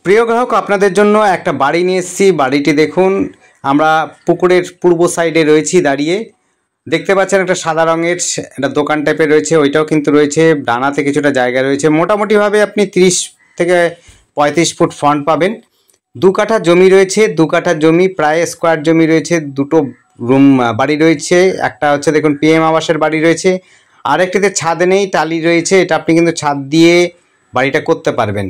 প্রিয় গ্রাহক, আপনাদের জন্য একটা বাড়ি নিয়ে এসেছি। বাড়িটি দেখুন, আমরা পুকুরের পূর্ব সাইডে রয়েছি দাঁড়িয়ে। দেখতে পাচ্ছেন একটা সাদা রঙের একটা দোকান টাইপের রয়েছে, ওইটাও কিন্তু রয়েছে। ডানাতে কিছুটা জায়গা রয়েছে। মোটামুটিভাবে আপনি 30 থেকে 35 ফুট ফ্রন্ট পাবেন। 2 কাঠা জমি রয়েছে। 2 কাঠা জমি প্রায় স্কোয়ার জমি রয়েছে। দুটো রুম বাড়ি রয়েছে। একটা হচ্ছে দেখুন পিএম আবাসের বাড়ি রয়েছে, আরেকটিতে ছাদ নেই, টালি রয়েছে। এটা আপনি কিন্তু ছাদ দিয়ে বাড়িটা করতে পারবেন।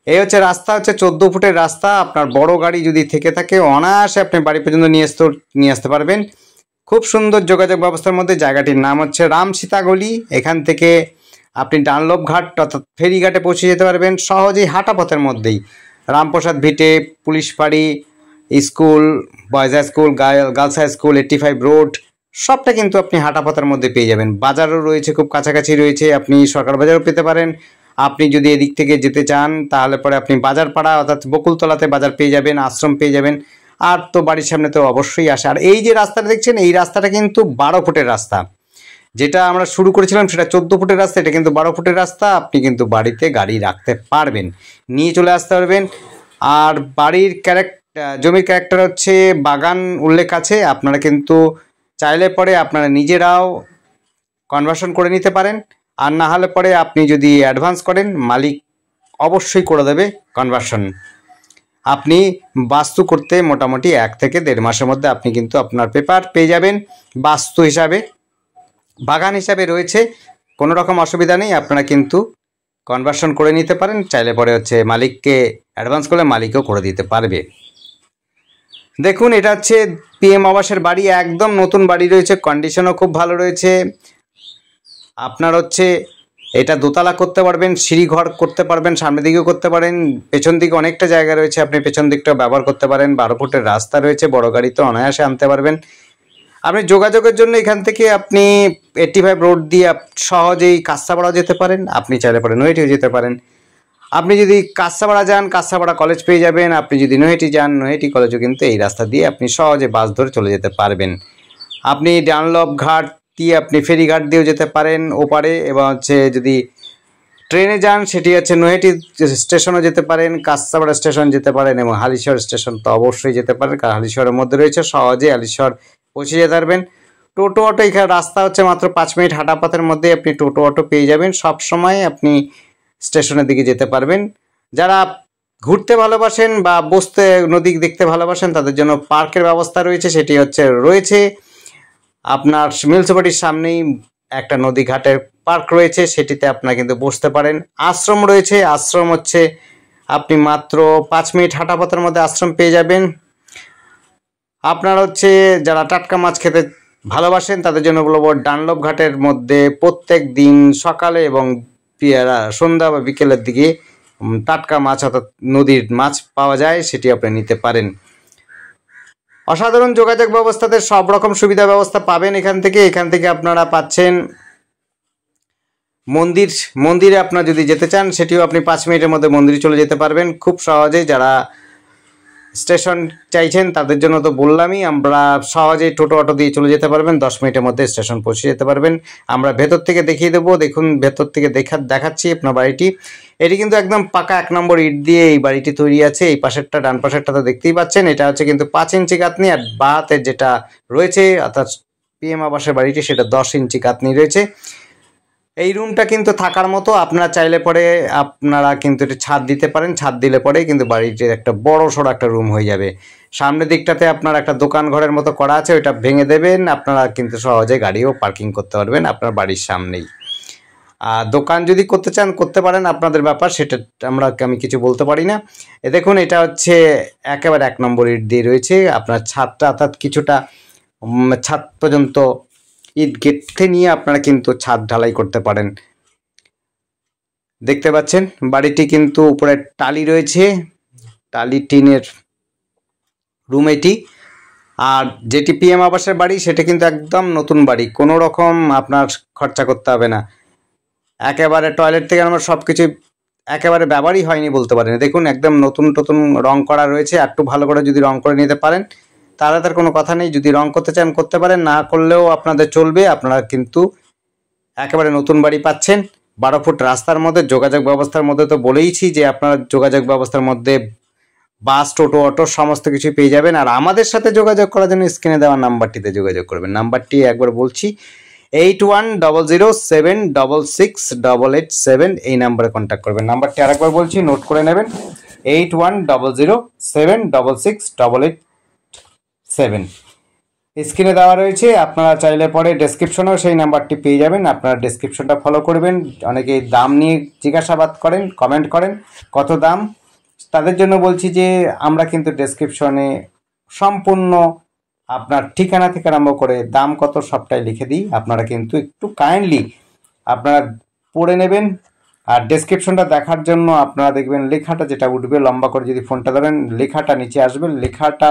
এই হচ্ছে রাস্তা, হচ্ছে 14 ফুটের রাস্তা। আপনার বড় গাড়ি যদি থেকে থাকে অনায়াসে আপনি বাড়ি পর্যন্ত নিয়ে আসতে পারবেন। খুব সুন্দর যোগাযোগ ব্যবস্থার মধ্যে। জায়গাটির নাম হচ্ছে রাম সীতাগলি। এখান থেকে আপনি ডানলপ ঘাট অর্থাৎ ফেরিঘাটে পৌঁছে যেতে পারবেন সহজেই, হাঁটা পথের মধ্যেই। রামপ্রসাদ ভিটে, পুলিশ ফাঁড়ি, school, boys high school, girls high school, 85 road, সবটা কিন্তু আপনি হাঁটা পথের মধ্যে পেয়ে যাবেন। বাজারও রয়েছে, খুব কাছাকাছি রয়েছে। আপনি সরকার বাজারও পেতে পারেন। আপনি যদি এদিক থেকে যেতে চান তাহলে পরে আপনি বাজারপাড়া অর্থাৎ বকুলতলাতে বাজার পেয়ে যাবেন, আশ্রম পেয়ে যাবেন। আর তো বাড়ির সামনে তো অবশ্যই আসে। আর এই যে রাস্তাটা দেখছেন, এই রাস্তাটা কিন্তু 12 ফুটের রাস্তা। যেটা আমরা শুরু করেছিলাম সেটা 14 ফুটের রাস্তা, এটা কিন্তু 12 ফুটের রাস্তা। আপনি কিন্তু বাড়িতে গাড়ি রাখতে পারবেন, নিয়ে চলে আসতে পারবেন। আর বাড়ির জমির ক্যারেক্টার হচ্ছে বাগান উল্লেখ আছে। আপনারা কিন্তু চাইলে পরে আপনারা নিজেরাও কনভার্সন করে নিতে পারেন। আর না হলে পরে আপনি যদি অ্যাডভান্স করেন, মালিক অবশ্যই করে দেবে কনভার্সন। আপনি বাস্তু করতে মোটামুটি 1 থেকে 1.5 মাসের মধ্যে আপনি কিন্তু আপনার পেপার পেয়ে যাবেন। বাস্তু হিসাবে, বাগান হিসাবে রয়েছে, কোনো রকম অসুবিধা নেই। আপনারা কিন্তু কনভার্সন করে নিতে পারেন। চাইলে পরে হচ্ছে মালিককে অ্যাডভান্স করলে মালিকও করে দিতে পারবে। দেখুন, এটা হচ্ছে পিএম আবাসের বাড়ি, একদম নতুন বাড়ি রয়েছে, কন্ডিশনও খুব ভালো রয়েছে। আপনার হচ্ছে এটা দোতলা করতে পারবেন, সিঁড়িঘর করতে পারবেন, সামনের দিকেও করতে পারেন, পেছন দিকে অনেকটা জায়গা রয়েছে, আপনি পেছন দিকটাও ব্যবহার করতে পারেন। 12 ফুটের রাস্তা রয়েছে, বড় গাড়িতে অনায়াসে আনতে পারবেন। আপনি যোগাযোগের জন্য এখান থেকে আপনি 85 রোড দিয়ে সহজেই কাঁসাপাড়াও যেতে পারেন। আপনি চাইলে পরে নৈহাটিও যেতে পারেন। আপনি যদি কাঁসাপাড়া যান, কাঁসাপাড়া কলেজ পেয়ে যাবেন। আপনি যদি নৈহাটি যান, নৈহাটি কলেজও কিন্তু এই রাস্তা দিয়ে আপনি সহজে বাস ধরে চলে যেতে পারবেন। আপনি ডানলপ ঘাট দিয়ে আপনি ফেরিঘাট দিয়েও যেতে পারেন ওপারে। এবং হচ্ছে যদি ট্রেনে যান সেটি হচ্ছে নৈহাটি স্টেশনও যেতে পারেন, কাঁসাপাড়া স্টেশন যেতে পারেন, এবং হালিশহর স্টেশন তো অবশ্যই যেতে পারেন, কারণ হালিশহরের মধ্যে রয়েছে, সহজে হালিশহর পৌঁছে যেতে পারবেন। টোটো অটো, এখানে রাস্তা হচ্ছে মাত্র 5 মিনিট হাঁটা পথের মধ্যে আপনি টোটো অটো পেয়ে যাবেন। সব সময় আপনি স্টেশনের দিকে যেতে পারবেন। যারা ঘুরতে ভালোবাসেন বা বসতে নদী দেখতে ভালোবাসেন তাদের জন্য পার্কের ব্যবস্থা রয়েছে। সেটি রয়েছে আপনার মিউনিসিপালিটির সামনেই একটা নদী ঘাটের পার্ক রয়েছে, সেটিতে আপনারা কিন্তু বসতে পারেন। আশ্রম রয়েছে, আশ্রম হচ্ছে আপনি মাত্র 5 মিনিট হাঁটা পথের মধ্যে আশ্রম পেয়ে যাবেন। আপনার হচ্ছে যারা টাটকা মাছ খেতে ভালোবাসেন তাদের জন্য বলবো, ডানলপ ঘাটের মধ্যে প্রত্যেক দিন সকালে এবং সন্ধ্যা বা বিকেলের দিকে টাটকা মাছ অর্থাৎ নদীর মাছ পাওয়া যায়, সেটি আপনি নিতে পারেন। অসাধারণ যোগাযোগ ব্যবস্থাতে সব রকম সুবিধা ব্যবস্থা পাবেন এখান থেকে আপনারা পাচ্ছেন মন্দিরে আপনারা যদি যেতে চান সেটিও আপনি 5 মিনিটের মধ্যে মন্দিরে চলে যেতে পারবেন খুব সহজে। যারা স্টেশন চাইছেন তাদের জন্য তো বললামই, আমরা সহজেই টোটো অটো দিয়ে চলে যেতে পারবেন, 10 মিনিটের মধ্যে স্টেশন পৌঁছে যেতে পারবেন। আমরা ভেতর থেকে দেখিয়ে দেবো। দেখুন, ভেতর থেকে দেখাচ্ছি আপনার বাড়িটি। এটি কিন্তু একদম পাকা 1 নম্বর ইট দিয়ে এই বাড়িটি তৈরি আছে। এই পাশেরটা, ডান পাশেরটা তো দেখতেই পাচ্ছেন। এটা হচ্ছে কিন্তু 5 ইঞ্চি গাঁথনি, আর বাঁহাতের যেটা রয়েছে অর্থাৎ পিএম আবাসের বাড়িটি সেটা 10 ইঞ্চি গাঁথনি রয়েছে। এই রুমটা কিন্তু থাকার মতো। আপনারা চাইলে পরে আপনারা কিন্তু এটা ছাদ দিতে পারেন। ছাদ দিলে পরে কিন্তু বাড়িটির একটা বড় সড়ো একটা রুম হয়ে যাবে। সামনের দিকটাতে আপনার একটা দোকান ঘরের মতো করা আছে, ওইটা ভেঙে দেবেন। আপনারা কিন্তু সহজে গাড়িও পার্কিং করতে পারবেন আপনার বাড়ির সামনেই। আর দোকান যদি করতে চান করতে পারেন, আপনাদের ব্যাপার, সেটা আমি কিছু বলতে পারি না। দেখুন, এটা হচ্ছে একেবারে 1 নম্বর ইট দিয়ে রয়েছে। আপনার ছাদটা অর্থাৎ কিছুটা ছাদ পর্যন্ত ইট গেঁথে নিয়ে আপনারা কিন্তু ছাদ ঢালাই করতে পারেন। দেখতে পাচ্ছেন বাড়িটি কিন্তু উপরে টালি রয়েছে, টালি টিনের রুম এটি। আর যেটি পিএম আবাসের বাড়ি সেটা কিন্তু একদম নতুন বাড়ি, কোনো রকম আপনার খরচা করতে হবে না। একেবারে টয়লেট থেকে আমার সব কিছু একেবারে ব্যবহারই হয়নি বলতে পারেন। দেখুন, একদম নতুন রং করা রয়েছে। একটু ভালো করে যদি রং করে নিতে পারেন তাহলে তার কোনো কথা নেই। যদি রং করতে চান করতে পারেন, না করলেও আপনাদের চলবে। আপনারা কিন্তু একেবারে নতুন বাড়ি পাচ্ছেন। 12 ফুট রাস্তার মধ্যে যোগাযোগ ব্যবস্থার মধ্যে তো বলেইছি যে আপনারা যোগাযোগ ব্যবস্থার মধ্যে বাস, টোটো, অটো সমস্ত কিছু পেয়ে যাবেন। আর আমাদের সাথে যোগাযোগ করার জন্য স্ক্রিনে দেওয়া নাম্বারটিতে যোগাযোগ করবেন। নাম্বারটি একবার বলছি, 8100766887, এই নাম্বারে কন্ট্যাক্ট করবেন। নাম্বারটি আরেকবার বলছি, নোট করে নেবেন, 8100766887। স্ক্রিনে দেওয়া রয়েছে, আপনারা চাইলে পরে ডেসক্রিপশনেও সেই নাম্বারটি পেয়ে যাবেন। আপনারা ডেসক্রিপশনটা ফলো করবেন। অনেকে দাম নিয়ে জিজ্ঞাসাবাদ করেন, কমেন্ট করেন কত দাম, তাদের জন্য বলছি যে আমরা কিন্তু ডেসক্রিপশনে সম্পূর্ণ আপনার ঠিকানা থেকে আরম্ভ করে দাম কত সবটাই লিখে দিই। আপনারা কিন্তু একটু কাইন্ডলি আপনারা পড়ে নেবেন। আর ডেসক্রিপশনটা দেখার জন্য আপনারা দেখবেন লেখাটা যেটা উঠবে, লম্বা করে যদি ফোনটা ধরেন লেখাটা নিচে আসবে, লেখাটা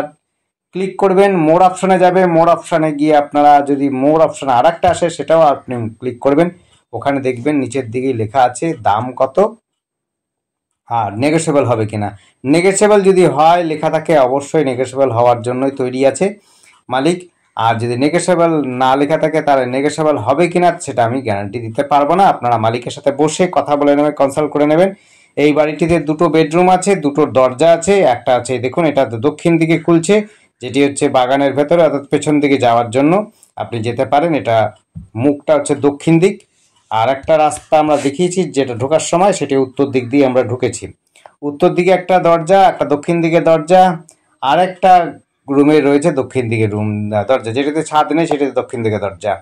ক্লিক করবেন, মোর অপশানে যাবে। মোর অপশানে গিয়ে আপনারা যদি মোর অপশানে আর একটা আসে সেটাও আপনি ক্লিক করবেন। ওখানে দেখবেন নিচের দিকেই লেখা আছে দাম কত আর নেগোশিয়েবল হবে কিনা। নেগোশিয়েবল যদি হয় লেখা থাকে, অবশ্যই নেগোশিয়েবল হওয়ার জন্যই তৈরি আছে মালিক। আর যদি নেগোশিয়েবল না লেখা থাকে তাহলে নেগোশিয়েবল হবে কিনা সেটা আমি গ্যারান্টি দিতে পারবো না। আপনারা মালিকের সাথে বসে কথা বলে নেবেন, কনসাল্ট করে নেবেন। এই বাড়িটিতে 2টো বেডরুম আছে, 2টো দরজা আছে। একটা আছে দেখুন, এটা দক্ষিণ দিকে খুলছে, যেটি হচ্ছে বাগানের ভেতরে, অর্থাৎ পেছন দিকে যাওয়ার জন্য আপনি যেতে পারেন। এটা মুখটা হচ্ছে দক্ষিণ দিক। আর একটা রাস্তা আমরা দেখিয়েছি যেটা ঢোকার সময়, সেটি উত্তর দিক দিয়ে আমরা ঢুকেছি। উত্তর দিকে একটা দরজা, একটা দক্ষিণ দিকে দরজা, আর একটা রুমে রয়েছে দক্ষিণ দিকে দরজা, যেটাতে ছাদ নেই সেটাতে দক্ষিণ দিকে দরজা।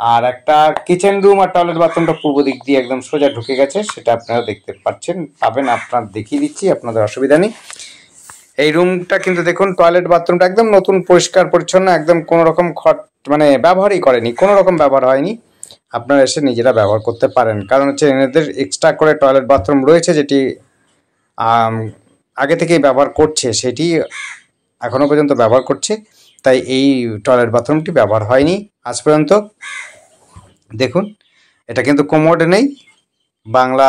আর একটা কিচেন রুম আর টয়লেট বাথরুমটা পূর্ব দিক দিয়ে একদম সোজা ঢুকে গেছে, সেটা আপনারা দেখতে পাবেন। আপনার দেখিয়ে দিচ্ছি, আপনাদের অসুবিধা নেই। এই রুমটা কিন্তু দেখুন, টয়লেট বাথরুমটা একদম নতুন, পরিষ্কার পরিচ্ছন্ন, একদম কোনো রকম মানে ব্যবহারই করেনি, কোনো রকম ব্যবহার হয়নি। আপনারা এসে নিজেরা ব্যবহার করতে পারেন। কারণ হচ্ছে এনাদের এক্সট্রা করে টয়লেট বাথরুম রয়েছে, যেটি আগে থেকেই ব্যবহার করছে, সেটি এখনও পর্যন্ত ব্যবহার করছে। তাই এই টয়লেট বাথরুমটি ব্যবহার হয়নি আজ পর্যন্ত। দেখুন, এটা কিন্তু কোমোড নেই, বাংলা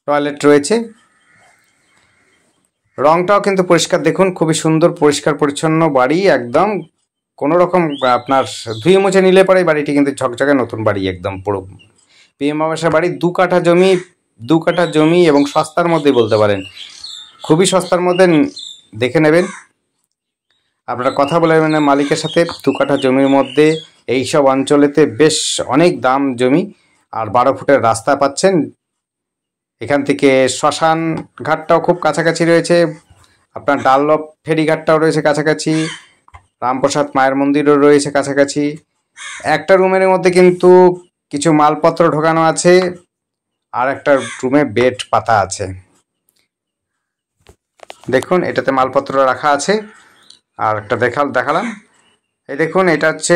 টয়লেট রয়েছে। রংটাও কিন্তু পরিষ্কার, দেখুন খুবই সুন্দর পরিষ্কার পরিচ্ছন্ন বাড়ি একদম। কোনো রকম আপনার ধুয়ে মুছে নিলে পরে বাড়িটি কিন্তু ঝকঝকে নতুন বাড়ি একদম পুরো। পিএম আবাসের বাড়ি, 2 কাঠা জমি এবং সস্তার মধ্যে বলতে পারেন, খুবই সস্তার মধ্যে দেখে নেবেন। আপনারা কথা বলে নেবেন মালিকের সাথে। 2 কাঠা জমির মধ্যে এইসব অঞ্চলেতে বেশ অনেক দাম জমি। আর 12 ফুটের রাস্তা পাচ্ছেন। এখান থেকে শ্মশান ঘাটটাও খুব কাছাকাছি রয়েছে, আপনার ডানলপ ফেরিঘাটটাও রয়েছে কাছাকাছি, রামপ্রসাদ মায়ের মন্দিরও রয়েছে কাছাকাছি। একটা রুমের মধ্যে কিন্তু কিছু মালপত্র ঢোকানো আছে, আর একটা রুমে বেড পাতা আছে। দেখুন, এটাতে মালপত্র রাখা আছে। আর একটা দেখালাম, এই দেখুন, এটা হচ্ছে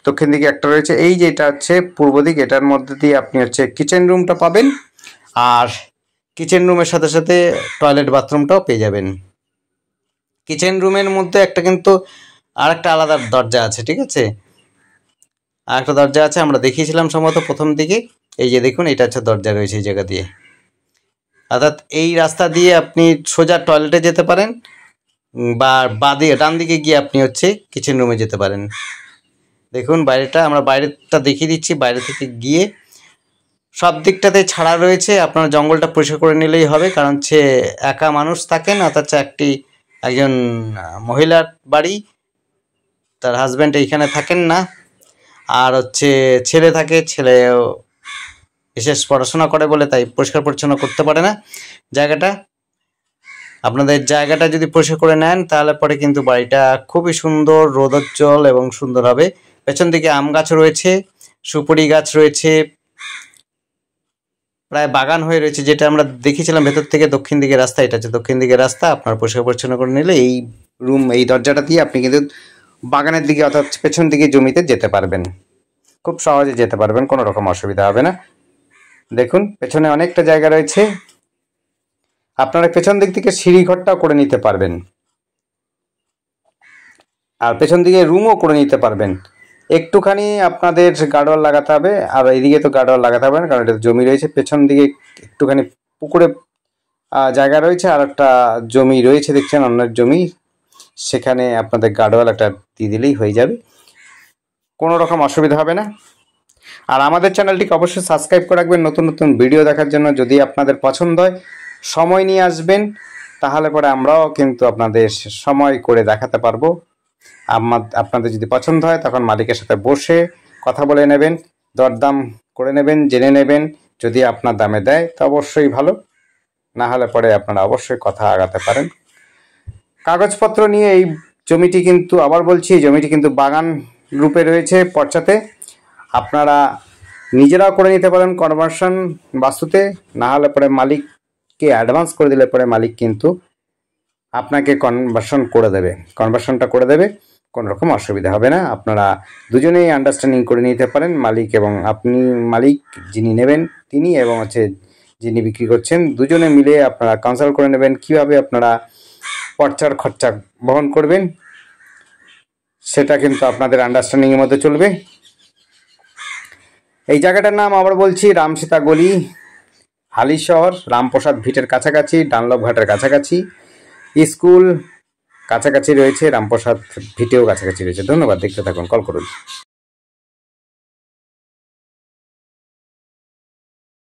দক্ষিণ দিকে একটা রয়েছে, এই যে এটা হচ্ছে পূর্ব দিক। এটার মধ্যে দিয়ে আপনি হচ্ছে কিচেন রুমটা পাবেন, আর কিচেন রুমের সাথে সাথে টয়লেট বাথরুমটাও পেয়ে যাবেন। কিচেন রুমের মধ্যে একটা কিন্তু আর একটা আলাদা দরজা আছে, ঠিক আছে, আর একটা দরজা আছে, আমরা দেখিয়েছিলাম সম্ভবত প্রথম দিকে। এই যে দেখুন, এটা হচ্ছে দরজা রয়েছে এই জায়গা দিয়ে, অর্থাৎ এই রাস্তা দিয়ে আপনি সোজা টয়লেটে যেতে পারেন, বা ডান দিকে গিয়ে আপনি হচ্ছে কিচেন রুমে যেতে পারেন। দেখুন বাইরেটা, আমরা বাইরেটা দেখিয়ে দিচ্ছি। বাইরে থেকে গিয়ে সব দিকটাতে ছাড়া রয়েছে, আপনার জঙ্গলটা পরিষ্কার করে নিলেই হবে। কারণ হচ্ছে একা মানুষ থাকেন, অর্থাৎ একজন মহিলার বাড়ি, তার হাজব্যান্ড এইখানে থাকেন না, আর হচ্ছে ছেলে থাকে, ছেলে বিশেষ পড়াশোনা করে বলে তাই পরিষ্কার পরিচ্ছন্ন করতে পারে না জায়গাটা। আপনাদের জায়গাটা যদি পরিষ্কার করে নেন তাহলে পরে কিন্তু বাড়িটা খুবই সুন্দর, রোদোজ্জ্বল এবং সুন্দর হবে। পেছন দিকে আম গাছ রয়েছে, সুপুরি গাছ রয়েছে, প্রায় বাগান হয়ে রয়েছে, যেটা আমরা দেখেছিলাম ভেতর থেকে দক্ষিণ দিকে রাস্তা। এটা হচ্ছে দক্ষিণ দিকে রাস্তা। আপনার পরিষ্কার পরিচ্ছন্ন করে নিলে এই এই দরজাটা দিয়ে আপনি কিন্তু বাগানের দিকে, অর্থাৎ পেছন দিকে জমিতে যেতে পারবেন, খুব সহজে যেতে পারবেন, কোনো রকম অসুবিধা হবে না। দেখুন পেছনে অনেকটা জায়গা রয়েছে, আপনারা পেছন দিক থেকে সিঁড়িঘরটাও করে নিতে পারবেন, আর পেছন দিকে রুমও করে নিতে পারবেন। একটুখানি আপনাদের গার্ডওয়াল লাগাতে হবে, আর এইদিকে তো গার্ডওয়াল লাগাতে হবে না, কারণ এটা জমি রয়েছে। পেছন দিকে একটুখানি পুকুরে জায়গা রয়েছে, আর একটা জমি রয়েছে দেখছেন, অন্যের জমি, সেখানে আপনাদের গার্ডওয়াল একটা দিয়ে দিলেই হয়ে যাবে, কোনো রকম অসুবিধা হবে না। আর আমাদের চ্যানেলটিকে অবশ্যই সাবস্ক্রাইব করে রাখবেন নতুন নতুন ভিডিও দেখার জন্য। যদি আপনাদের পছন্দ হয় সময় নিয়ে আসবেন, তাহলে পরে আমরাও কিন্তু আপনাদের সময় করে দেখাতে পারবো। আপনাদের যদি পছন্দ হয় তখন মালিকের সাথে বসে কথা বলে নেবেন, দরদাম করে নেবেন, জেনে নেবেন। যদি আপনার দামে দেয় তো অবশ্যই ভালো, না হলে পরে আপনারা অবশ্যই কথা আগাতে পারেন। কাগজপত্র নিয়ে এই জমিটি কিন্তু, আবার বলছি, এই জমিটি কিন্তু বাগান রূপে রয়েছে পর্চাতে। আপনারা নিজেরাও করে নিতে পারেন কনভার্সন বাস্তুতে, না হলে পরে মালিককে অ্যাডভান্স করে দিলে পরে মালিক কিন্তু আপনাকে কনভার্সনটা করে দেবে। কোনো রকম অসুবিধা হবে না। আপনারা দুজনেই আন্ডারস্ট্যান্ডিং করে নিতে পারেন, মালিক এবং আপনি, মালিক যিনি নেবেন তিনি এবং যিনি বিক্রি করছেন, দুজনে মিলে আপনারা কনসাল্ট করে নেবেন কীভাবে আপনারা পর্চার খরচা বহন করবেন। সেটা কিন্তু আপনাদের আন্ডারস্ট্যান্ডিংয়ের মধ্যে চলবে। এই জায়গাটার নাম আবার বলছি, রামসীতা গলি, হালিশহর, রামপ্রসাদ ভিটের কাছাকাছি, ডানলপ ঘাটের কাছাকাছি, স্কুল কাছাকাছি রয়েছে, রামপ্রসাদ ভিটেও কাছাকাছি রয়েছে। ধন্যবাদ, দেখতে থাকুন, কল করুন।